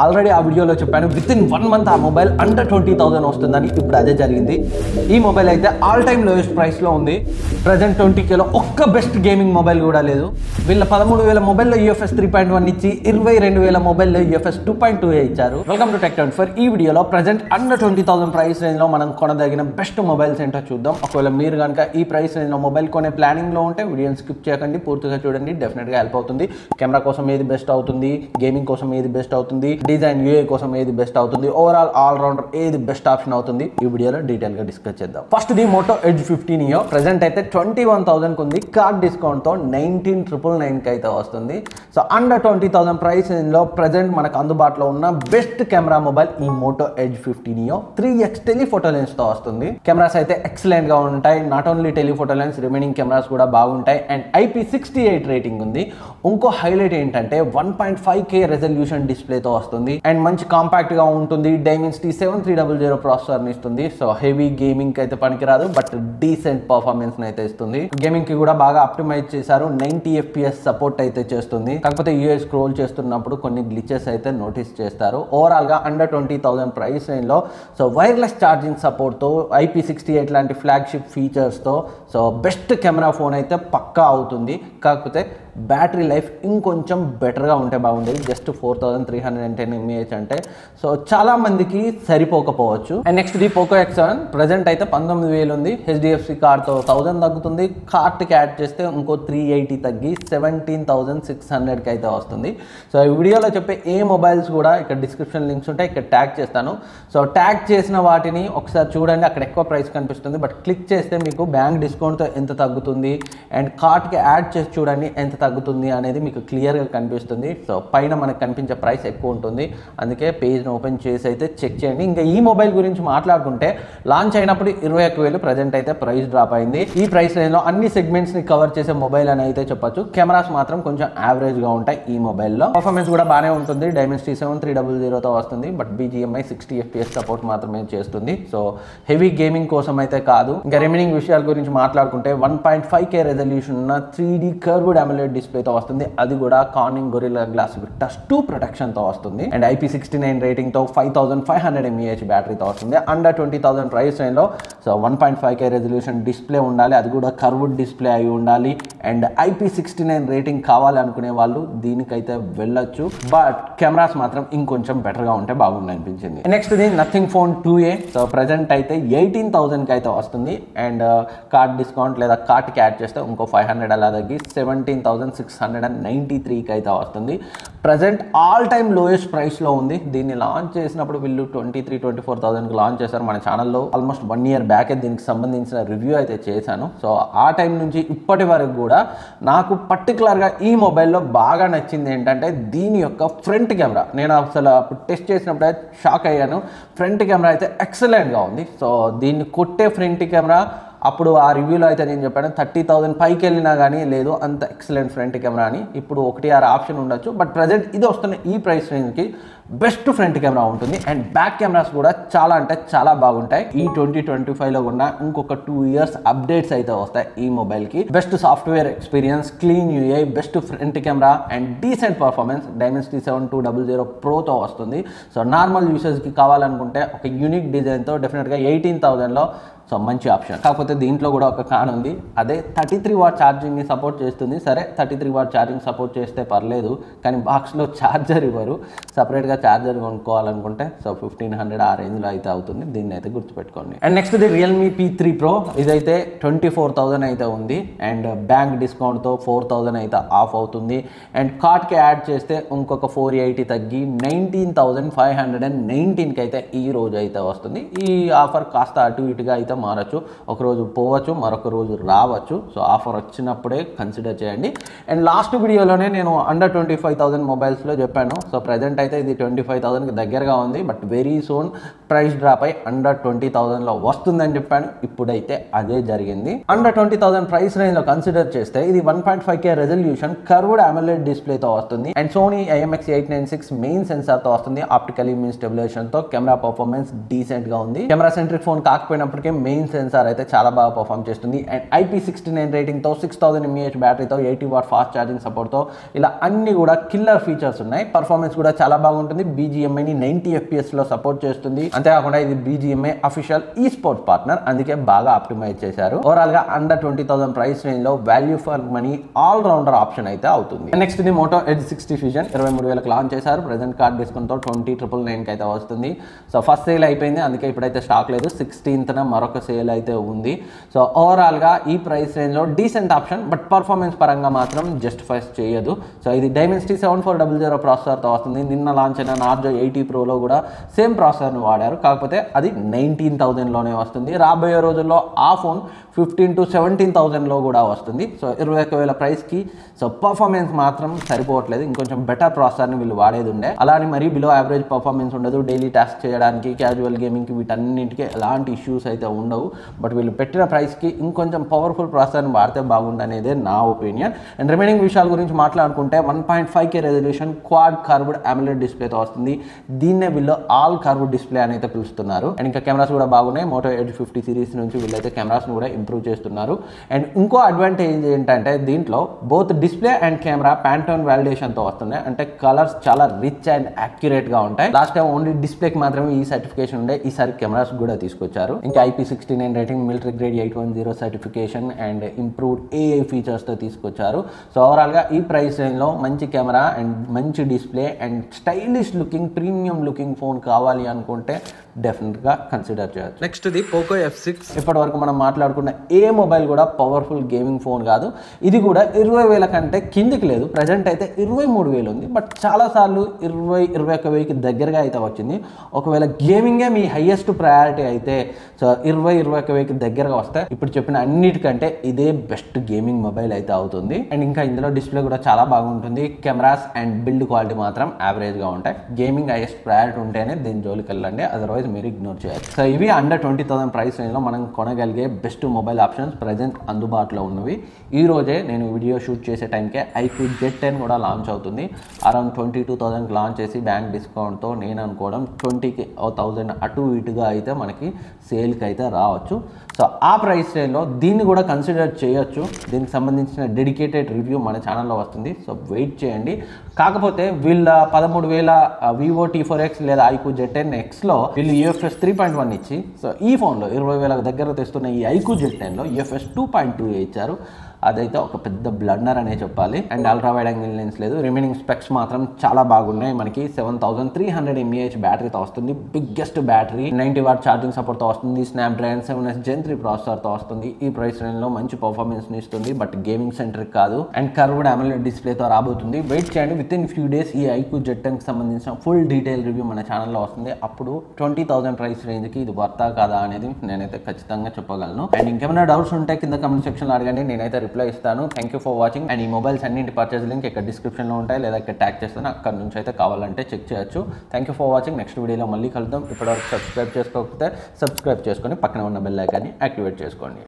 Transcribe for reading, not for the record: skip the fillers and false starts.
Already ఆ వీడియోలో చెప్పాను విత్ ఇన్ 1 మంత్ ఆ మొబైల్ అండర్ 20,000 వస్తుందని. ఇప్పుడు అదే జరిగింది. ఈ మొబైల్ అయితే ఆల్ టైమ్ లోయెస్ట్ ప్రైస్లో ఉంది. ప్రజెంట్ 20Kలో ఒక్క బెస్ట్ గేమింగ్ మొబైల్ కూడా లేదు. వీళ్ళ 13,000 మొబైల్లో UFS 3.1 ఇచ్చి 22,000 మొబైల్లో UFS 2.2 ఇచ్చారు. Welcome to Tech24. ఈ వీడియోలో ప్రజెంట్ అండర్ 20,000 ప్రైస్ రేంజ్లో మనం కొనదగిన బెస్ట్ మొబైల్స్ ఏంటో చూద్దాం. ఒకవేళ మీరు కనుక ఈ ప్రైస్ రేంజ్లో మొబైల్ కొనే ప్లానింగ్లో ఉంటే వీడియోని స్కిప్ చేయకండి, పూర్తిగా చూడండి. డెఫినెట్గా హెల్ప్ అవుతుంది. కెమెరా కోసం ఏది బెస్ట్ అవుతుంది, గేమింగ్ కోసం ఏది బెస్ట్ అవుతుంది, డిజైన్ UI కోసం ఏది బెస్ట్ అవుతుంది, ఓవరాల్ ఆల్రౌండర్ ఏది బెస్ట్ ఆప్షన్ అవుతుంది, ఈ వీడియోలో డీటెయిల్గా డిస్కస్ చేద్దాం. First the Moto Edge 50 Neo. Present అయితే 21,000 ఉంది. కార్డ్ డిస్కౌంట్తో 19,999 అయితే వస్తుంది. సో అండర్ 20,000 ప్రైస్ రేంజ్లో ప్రెజెంట్ మనకు అందుబాటులో ఉన్న బెస్ట్ కెమెరా మొబైల్ ఈ Moto Edge 50 Neo. 3x telephoto లెన్స్తో వస్తుంది. కెమెరాస్ అయితే ఎక్సలెంట్గా ఉంటాయి. Not only telephoto lens, remaining cameras కూడా బాగుంటాయి. అండ్ IP68 రేటింగ్ ఉంది. ఇంకో హైలైట్ ఏంటంటే 1.5K రెజల్యూషన్ డిస్ప్లేతో వస్తుంది. అండ్ మంచి కాంపాక్ట్ గా ఉంటుంది. Dimensity 7300 ప్రాసెసర్ ని ఇస్తుంది. సో హెవీ గేమింగ్ అయితే పనికిరాదు, బట్ డీసెంట్ పర్ఫార్మెన్స్ అయితే ఇస్తుంది. గేమింగ్ కి కూడా బాగా ఆప్టిమైజ్ చేశారు. 90 FPS సపోర్ట్ అయితే చేస్తుంది. కాకపోతే UI స్క్రోల్ చేస్తున్నప్పుడు కొన్ని గ్లిచెస్ అయితే నోటీస్ చేస్తారు. ఓవరాల్ గా అండర్ 20,000 ప్రైస్ రేంజ్ లో సో వైర్లెస్ ఛార్జింగ్ సపోర్ట్ తో IP68 లాంటి ఫ్లాగ్షిప్ ఫీచర్స్ తో సో బెస్ట్ కెమెరా ఫోన్ అయితే పక్కా అవుతుంది. కాకపోతే బ్యాటరీ లైఫ్ ఇంకొంచెం బెటర్గా ఉంటే బాగుండేది. జస్ట్ 4310 mAh అంటే సో చాలా మందికి సరిపోకపోవచ్చు. And next the Poco X7. Present అయితే 19,000 ఉంది. HDFC కార్డ్తో 1000 తగ్గుతుంది. కార్ట్కి యాడ్ చేస్తే ఇంకో 380 తగ్గి 17,600కి అయితే వస్తుంది. సో ఈ వీడియోలో చెప్పే ఏ మొబైల్స్ కూడా ఇక్కడ డిస్క్రిప్షన్ లింక్స్ ఉంటాయి, ఇక్కడ ట్యాగ్ చేస్తాను. సో ట్యాగ్ చేసిన వాటిని ఒకసారి చూడండి, అక్కడ ఎక్కువ ప్రైస్ కనిపిస్తుంది. బట్ క్లిక్ చేస్తే మీకు బ్యాంక్ డిస్కౌంట్తో ఎంత తగ్గుతుంది అండ్ కార్ట్కి యాడ్ చేసి చూడండి ఎంత తగ్గుతుంది అనేది మీకు క్లియర్గా కనిపిస్తుంది. సో పైన మనకు కనిపించే ప్రైస్ ఎక్కువ ఉంటుంది, అందుకే పేజ్ని ఓపెన్ చేసి అయితే చెక్ చేయండి. ఇంకా ఈ మొబైల్ గురించి మాట్లాడుకుంటే లాంచ్ అయినప్పుడు 21,000, ప్రజెంట్ అయితే ప్రైస్ డ్రాప్ అయింది. ఈ ప్రైస్ రేంజ్లో అన్ని సెగ్మెంట్స్ని కవర్ చేసే మొబైల్ అని అయితే చెప్పొచ్చు. కెమెరాస్ మాత్రం కొంచెం యావరేజ్గా ఉంటాయి ఈ మొబైల్లో. పర్ఫార్మెన్స్ కూడా బాగానే ఉంటుంది. Dimensity 7300తో వస్తుంది, బట్ BGMI 60 FPS సపోర్ట్ మాత్రమే చేస్తుంది. సో హెవీ గేమింగ్ కోసం అయితే కాదు. ఇంకా రిమైనింగ్ విషయాల గురించి మాట్లాడుకుంటే 1.5K రెజల్యూషన్ ఉన్న 3D కర్వ్డ్ AMOLED డిస్ప్లేతో వస్తుంది. అది కూడా కార్నింగ్ గొరిల్లా గ్లాస్ విక్టస్ 2 ప్రొటెక్షన్తో వస్తుంది. అండ్ IP69 రేటింగ్తో 5500 mAh బ్యాటరీతో వస్తుంది. అండర్ 20,000 ప్రైస్ రేంజ్లో సో 1.5K రెజల్యూషన్ డిస్ప్లే ఉండాలి, అది కూడా కర్వ్డ్ డిస్ప్లే అయి ఉండాలి. అండ్ IP69 రేటింగ్ కావాలి అనుకునే వాళ్ళు దీనికైతే వెళ్ళొచ్చు, బట్ కెమెరాస్ మాత్రం ఇంకొంచెం బెటర్గా ఉంటే బాగుంది అనిపించింది. Next the nothing phone 2A. So present అయితే 18,000కి అయితే వస్తుంది. అండ్ కార్డ్ డిస్కౌంట్ లేదా కార్ట్కి యాడ్ చేస్తే ఇంకో 500 అలా తగ్గి 17,693కి అయితే వస్తుంది. ప్రజెంట్ ఆల్ టైమ్ లోయెస్ట్ ప్రైస్లో ఉంది. దీన్ని లాంచ్ చేసినప్పుడు వీళ్ళు 23,000-24,000కి లాంచ్ చేశారు. మన ఛానల్లో ఆల్మోస్ట్ 1 year బ్యాకే దీనికి సంబంధించిన రివ్యూ అయితే చేశాను. సో ఆ టైం నుంచి ఇప్పటి వరకు కూడా నాకు పర్టికులర్గా ఈ మొబైల్లో బాగా నచ్చింది ఏంటంటే దీని యొక్క ఫ్రంట్ కెమెరా. నేను అసలు టెస్ట్ చేసినప్పుడు అయితే షాక్ అయ్యాను. ఫ్రంట్ కెమెరా అయితే ఎక్సలెంట్గా ఉంది. సో దీన్ని కొట్టే ఫ్రంట్ కెమెరా అప్పుడు ఆ రివ్యూలో అయితే నేను చెప్పాను 30,000 పైకి వెళ్ళినా కానీ లేదు అంత ఎక్సలెంట్ ఫ్రంట్ కెమెరా అని. ఇప్పుడు 1 ఆప్షన్ ఉండొచ్చు, బట్ ప్రజెంట్ ఇది వస్తున్న ఈ ప్రైస్ రేంజ్కి బెస్ట్ ఫ్రంట్ కెమెరా ఉంటుంది. అండ్ బ్యాక్ కెమెరాస్ కూడా చాలా అంటే చాలా బాగుంటాయి. ఈ 2025లో కూడా ఇంకొక 2 years అప్డేట్స్ అయితే వస్తాయి ఈ మొబైల్కి. Best software experience, clean UI, best front camera and decent performance. Dimensity 7200 Proతో వస్తుంది. సో నార్మల్ యూసర్స్కి కావాలనుకుంటే ఒక యూనిక్ డిజైన్తో డెఫినెట్గా 18,000లో సో మంచి ఆప్షన్. కాకపోతే దీంట్లో కూడా ఒక కాన్ ఉంది, అదే 33W ఛార్జింగ్ని సపోర్ట్ చేస్తుంది. సరే 33W ఛార్జింగ్ సపోర్ట్ చేస్తే పర్లేదు, కానీ బాక్స్లో ఛార్జర్ ఇవ్వరు. సపరేట్గా ఛార్జర్ కొనుక్కోవాలనుకుంటే సో 1,500 ఆ రేంజ్లో అయితే అవుతుంది. దీన్ని అయితే గుర్తుపెట్టుకోండి. And next the Realme P3 Pro. ఇదైతే 24,000 అయితే ఉంది. అండ్ బ్యాంక్ డిస్కౌంట్తో 4,000 అయితే ఆఫ్ అవుతుంది. అండ్ కార్ట్కి యాడ్ చేస్తే ఇంకొక 480 తగ్గి 19,519కి అయితే ఈ రోజు అయితే వస్తుంది. ఈ ఆఫర్ కాస్త అటు ఇటుగా అయితే మారచ్చు, ఒకరోజు పోవచ్చు, మరొక రోజు రావచ్చు. సో ఆఫర్ వచ్చినప్పుడే కన్సిడర్ చేయండి. అండ్ లాస్ట్ వీడియోలోనే నేను అండర్ 25,000 మొబైల్స్లో చెప్పాను. సో ప్రజెంట్ అయితే ఇది 25,000కి దగ్గరగా ఉంది, but very soon price drop అయి అండర్ 20,000లో వస్తుందని చెప్పాను. ఇప్పుడైతే అదే జరిగింది. అండర్ 20,000 ప్రైస్ రేంజ్లో కన్సిడర్ చేస్తే ఇది 1.5K రెజల్యూషన్ కర్వ్డ్ AMOLED డిస్ప్లేతో వస్తుంది. అండ్ Sony IMX896 మెయిన్ సెన్సార్తో వస్తుంది. ఆప్టికల్ ఇమేజ్ స్టెబిలైజేషన్తో కెమెరా పర్ఫార్మెన్స్ డీసెంట్గా ఉంది. కెమెరా సెంట్రిక్ ఫోన్ కాకపోయినప్పటికీ మెయిన్ సెన్సార్ అయితే చాలా బాగా పర్ఫామ్ చేస్తుంది. అండ్ IP69 రేటింగ్తో 6000 mAh బ్యాటరీతో 80W ఫాస్ట్ ఛార్జింగ్ సపోర్ట్తో ఇలా అన్ని కూడా కిల్లర్ ఫీచర్స్ ఉన్నాయి. పర్ఫార్మెన్స్ కూడా చాలా బాగుంటుంది. BGMIని 90 FPS సపోర్ట్ చేస్తుంది. అంతేకాకుండా ఇది BGMI అఫీషియల్ ఈ స్పోర్ట్స్ పార్ట్నర్, అందుకే బాగా ఆప్టిమైజ్ చేశారు. ఓవరాల్ గా అండర్ 20,000 ప్రైస్ రేంజ్ లో value for money all rounder option అయితే అవుతుంది. నెక్స్ట్ ఇది Moto Edge 60 Fusion 23,000కి లాంచ్ చేశారు. ప్రెజెంట్ కార్డ్ డిస్కౌంట్ తో 20,999కి అయితే వస్తుంది. సో ఫస్ట్ సేల్ అయిపోయింది, అందుకే ఇప్పుడైతే స్టాక్ లేదు. 16th మరొక సేల్ అయితే ఉంది. సో ఓవరాల్ గా ఈ ప్రైస్ రేంజ్ లో డీసెంట్ ఆప్షన్, బట్ పర్ఫార్మెన్స్ పరంగా మాత్రం జస్టిఫైస్ చేయదు. సో ఇది Dimensity 7400 ప్రాసెసర్తో వస్తుంది. నిన్న లాంచ్ అయిన Narzo 80 Proలో కూడా సేమ్ ప్రాసెసర్ని వాడారు, కాకపోతే అది 19,000లోనే వస్తుంది. రాబోయే రోజుల్లో ఆ ఫోన్ 15,000 to 17,000లో కూడా వస్తుంది. సో 21,000 ప్రైస్కి సో పర్ఫార్మెన్స్ మాత్రం సరిపోవట్లేదు. ఇంకొంచెం బెటర్ ప్రాసెసర్ని వీళ్ళు వాడేది ఉండే. అలానే మరీ బిలో యావరేజ్ పర్ఫార్మెన్స్ ఉండదు. డైలీ టాస్క్ చేయడానికి, క్యాజువల్ గేమింగ్కి వీటన్నింటికి ఎలాంటి ఇష్యూస్ అయితే ఉండవు. బట్ వీళ్ళు పెట్టిన ప్రైస్కి ఇంకొంచెం పవర్ఫుల్ ప్రాసెసర్ని వాడితే బాగుండనేదే నా ఒపీనియన్. అండ్ రిమైనింగ్ విషయాల గురించి మాట్లాడుకుంటే 1.5K resolution quad curved AMOLED డిస్ప్లేతో వస్తుంది. దీన్నే వీళ్ళు ఆల్ కర్వ్డ్ డిస్ప్లే అని అయితే పిలుస్తున్నారు. అండ్ ఇంకా కెమెరాస్ కూడా బాగున్నాయి. Moto Edge 50 సిరీస్ నుంచి వీళ్ళైతే కెమెరాస్ని కూడా ఇంప్రూవ్ చేస్తున్నారు. అండ్ ఇంకో అడ్వాంటేజ్ ఏంటంటే దీంట్లో both display and camera Pantone వాలిడేషన్తో వస్తున్నాయి. అంటే కలర్స్ చాలా రిచ్ అండ్ యాక్యురేట్గా ఉంటాయి. లాస్ట్ టైం ఓన్లీ డిస్ప్లేకి మాత్రమే ఈ సర్టిఫికేషన్ ఉండే, ఈసారి కెమెరాస్ కూడా తీసుకొచ్చారు. ఇంకా IP69 rating, military grade 810 certification and improved AI ఫీచర్స్తో తీసుకొచ్చారు. సో ఓవరాల్గా ఈ ప్రైస్ రేంజ్లో మంచి కెమెరా అండ్ మంచి display and stylish looking premium looking phone కావాలి అనుకుంటే డెఫినెట్గా కన్సిడర్ చేయొచ్చు. నెక్స్ట్ ఇది Poco F6. ఇప్పటి వరకు మనం మాట్లాడుకున్న ఏ మొబైల్ కూడా పవర్ఫుల్ గేమింగ్ ఫోన్ కాదు. ఇది కూడా 20,000 కంటే కిందికి లేదు. ప్రజెంట్ అయితే 23,000 ఉంది. బట్ చాలాసార్లు 20-21,000కి దగ్గరగా అయితే వచ్చింది. ఒకవేళ గేమింగే మీ హైయెస్ట్ ప్రయారిటీ అయితే సో 20-21,000కి దగ్గరగా వస్తే ఇప్పుడు చెప్పిన అన్నిటికంటే ఇదే బెస్ట్ గేమింగ్ మొబైల్ అయితే అవుతుంది. అండ్ ఇంకా ఇందులో డిస్ప్లే కూడా చాలా బాగుంటుంది. కెమెరాస్ అండ్ బిల్డ్ క్వాలిటీ మాత్రం యావరేజ్గా ఉంటాయి. గేమింగ్ హైయెస్ట్ ప్రయారిటీ ఉంటేనే దీని జోలికి వెళ్ళండి, అదర్వైజ్ మీరు ఇగ్నోర్ చేయొచ్చు. సో ఇవి అండర్ 20,000 ప్రైస్ రేంజ్లో మనం కొనగలిగే బెస్ట్ మొబైల్ ఆప్షన్స్ ప్రజెంట్ అందుబాటులో ఉన్నవి. ఈ రోజే నేను వీడియో షూట్ చేసే టైంకే iQOO Z10 కూడా లాంచ్ అవుతుంది. అరౌండ్ 22,000కి లాంచ్ చేసి బ్యాంక్ డిస్కౌంట్తో నేను అనుకోవడం 20,000 అటు ఇటుగా అయితే మనకి సేల్కి అయితే రావచ్చు. సో ఆ ప్రైస్ రేంజ్లో దీన్ని కూడా కన్సిడర్ చేయొచ్చు. దీనికి సంబంధించిన డెడికేటెడ్ రివ్యూ మన ఛానల్లో వస్తుంది. సో వెయిట్ చేయండి. కాకపోతే వీళ్ళ 13,000 Vivo T4X లేదా iQOO Z10Xలో వీళ్ళు UFS 3.1 ఇచ్చి సో ఈ ఫోన్లో 20,000 దగ్గర తెస్తున్న ఈ iQOO Z10లో UFS 2.2 ఇచ్చారు. అదైతే ఒక పెద్ద బ్లండర్ అనే చెప్పాలి. And ultra wide angle lens లేదు. రిమైనింగ్ స్పెక్స్ మాత్రం చాలా బాగున్నాయి. మనకి 7300 mAh బ్యాటరీతో వస్తుంది. బిగ్గెస్ట్ బ్యాటరీ, 90W ఛార్జింగ్ సపోర్ట్తో వస్తుంది. స్నాప్డ్రాగన్ 7S Gen 3 ప్రాసెసర్తో వస్తుంది. ఈ ప్రైస్ రేంజ్లో మంచి పర్ఫార్మెన్స్ని ఇస్తుంది, బట్ గేమింగ్ సెంట్రిక్ కాదు. అండ్ కర్వ్డ్ AMOLED డిస్ప్లేతో రాబోతుంది. వెయిట్ చేయండి. విత్ ఇన్ ఫ్యూ డేస్ ఈ iQOO Z10కి సంబంధించిన ఫుల్ డీటెయిల్ రివ్యూ మన ఛానల్లో వస్తుంది. అప్పుడు 20,000 ప్రైస్ రేంజ్కి ఇది వర్తా కాదా అనేది నేనైతే ఖచ్చితంగా చెప్పగలను. అండ్ ఇంకేమైనా డౌట్స్ ఉంటే కింద కమెంట్ సెక్షన్లో అడగండి, నేనైతే రిప్లై ఇస్తాను. Thank you for watching. And ఈ మొబైల్స్ అన్నింటి పర్చేస్ లింక్ ఇక్కడ డిస్క్రిప్షన్లో ఉంటాయి, లేదా ఇక్కడ ట్యాగ్ చేస్తాను, అక్కడ నుంచి అయితే కావాలంటే చెక్ చేయొచ్చు. Thank you for watching. Next వీడియోలో మళ్ళీ కలుద్దాం. ఇప్పటివరకు సబ్స్క్రైబ్ చేసుకోకపోతే సబ్స్క్రైబ్ చేసుకొని పక్కన ఉన్న బెల్ ఐకాన్ని యాక్టివేట్ చేసుకోండి.